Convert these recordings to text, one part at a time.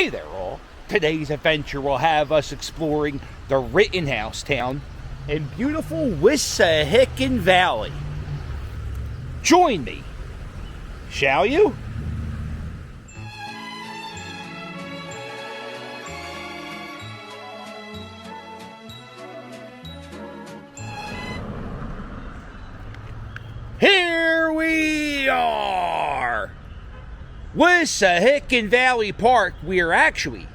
Hey there all. Today's adventure will have us exploring the Rittenhouse Town in beautiful Wissahickon Valley. Join me, shall you? Here we are! Wissahickon Valley Park. We are actually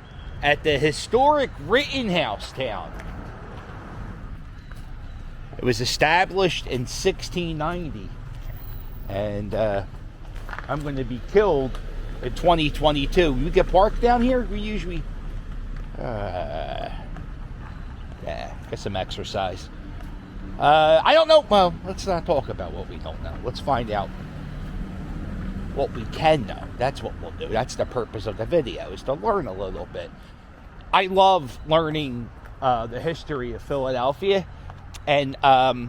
at the historic Rittenhouse Town. It was established in 1690, and I'm going to be killed in 2022. You get parked down here? We usually, get some exercise. I don't know. Well, let's not talk about what we don't know. Let's find out what we can know. That's what we'll do. That's the purpose of the video, is to learn a little bit. I love learning the history of Philadelphia, and I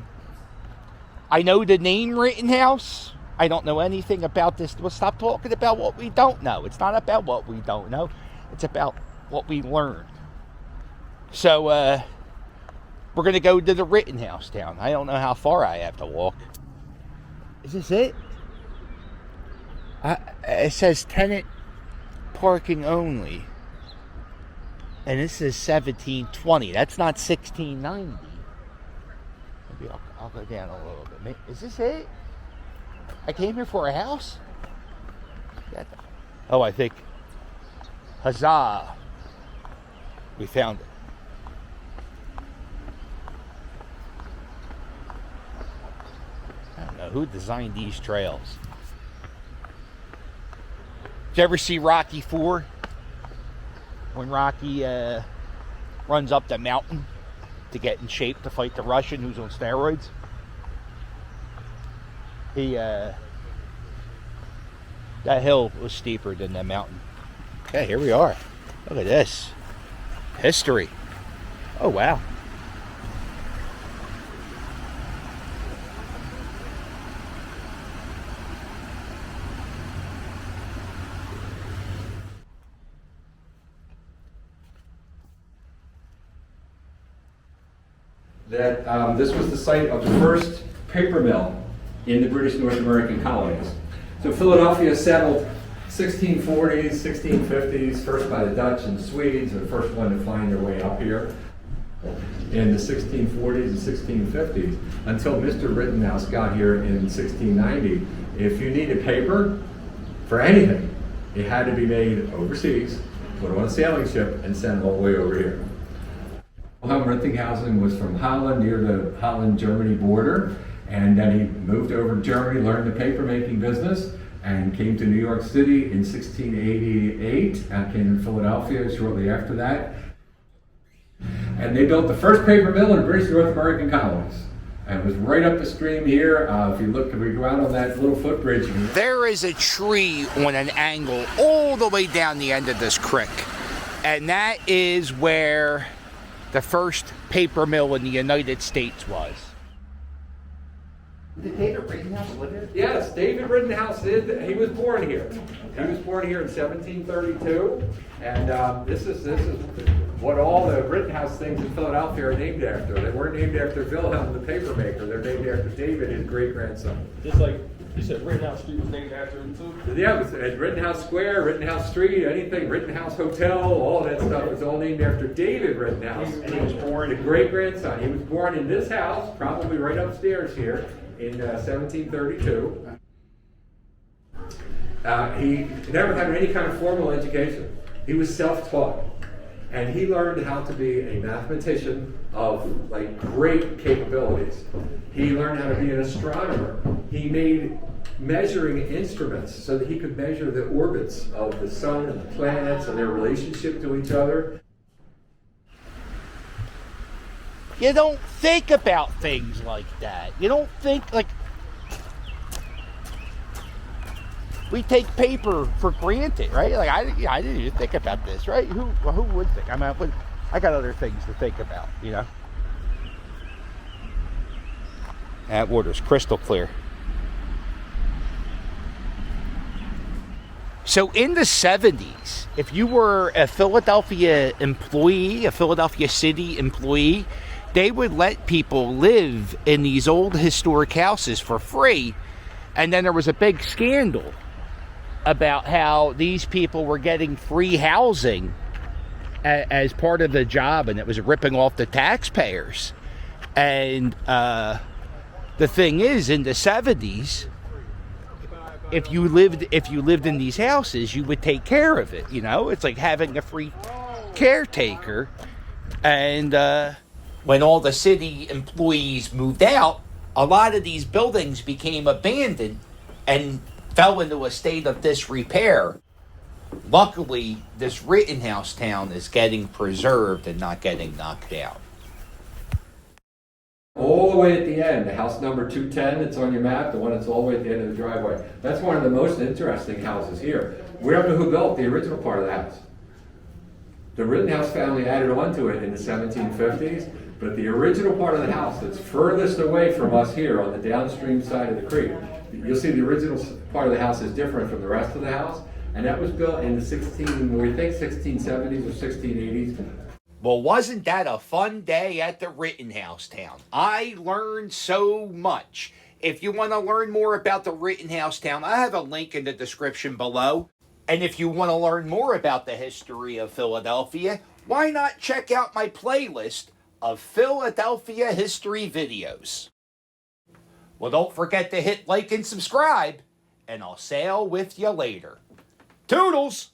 know the name Rittenhouse. I don't know anything about this. We'll stop talking about what we don't know. It's not about what we don't know. It's about what we learned. So, we're going to go to the Rittenhouse Town. I don't know how far I have to walk. Is this it? It says tenant parking only. And this is 1720. That's not 1690. Maybe I'll go down a little bit. Is this it? I came here for a house? Oh, I think. Huzzah. We found it. I don't know who designed these trails. Did you ever see Rocky 4? When Rocky runs up the mountain to get in shape to fight the Russian who's on steroids. That hill was steeper than the mountain. Okay, here we are. Look at this. History. Oh, wow. That this was the site of the first paper mill in the British North American colonies. So Philadelphia settled 1640s, 1650s, first by the Dutch and Swedes, the first one to find their way up here in the 1640s and 1650s, until Mr. Rittenhouse got here in 1690. If you needed paper for anything, it had to be made overseas, put on a sailing ship, and sent all the way over here. Rittenhausen was from Holland, near the Holland-Germany border, and then he moved over to Germany, learned the paper making business, and came to New York City in 1688, and came to Philadelphia shortly after that. And they built the first paper mill in the British North American colonies. And it was right up the stream here. If you look, if we go out on that little footbridge. There is a tree on an angle all the way down the end of this creek. And that is where the first paper mill in the United States was. Did David Rittenhouse live here? Yes, David Rittenhouse did. He was born here. He was born here in 1732, and this is what all the Rittenhouse things in Philadelphia are named after. They weren't named after Wilhelm the paper maker. They're named after David, his great grandson. Just like you said, Rittenhouse Street was named after him too? Yeah, it was at Rittenhouse Square, Rittenhouse Street, anything, Rittenhouse Hotel, all that stuff was all named after David Rittenhouse. And he was born, the great grandson. He was born in this house, probably right upstairs here, in 1732. He never had any kind of formal education. He was self-taught. And he learned how to be a mathematician of like great capabilities. He learned how to be an astronomer. He made measuring instruments so that he could measure the orbits of the sun and the planets and their relationship to each other. You don't think about things like that. You don't think, like, we take paper for granted, right? Like, I didn't even think about this, right? Who would think? I mean, I got other things to think about, you know? That water's crystal clear. So in the 70s, if you were a Philadelphia employee, a Philadelphia city employee, they would let people live in these old historic houses for free. And then there was a big scandal about how these people were getting free housing as part of the job, and it was ripping off the taxpayers. And the thing is, in the 70s, if you lived in these houses, you would take care of it. You know, it's like having a free caretaker. And when all the city employees moved out, a lot of these buildings became abandoned and fell into a state of disrepair. Luckily, this Rittenhouse Town is getting preserved and not getting knocked out. All the way at the end, the house number 210 that's on your map, the one that's all the way at the end of the driveway. That's one of the most interesting houses here. We don't know who built the original part of the house. The Rittenhouse family added on to it in the 1750s, but the original part of the house that's furthest away from us here on the downstream side of the creek, you'll see the original part of the house is different from the rest of the house, and that was built in the 1670s or 1680s. Well, wasn't that a fun day at the Rittenhouse Town? I learned so much. If you want to learn more about the Rittenhouse Town, I have a link in the description below. And if you want to learn more about the history of Philadelphia, why not check out my playlist of Philadelphia history videos? Well, don't forget to hit like and subscribe, and I'll sail with you later. Toodles!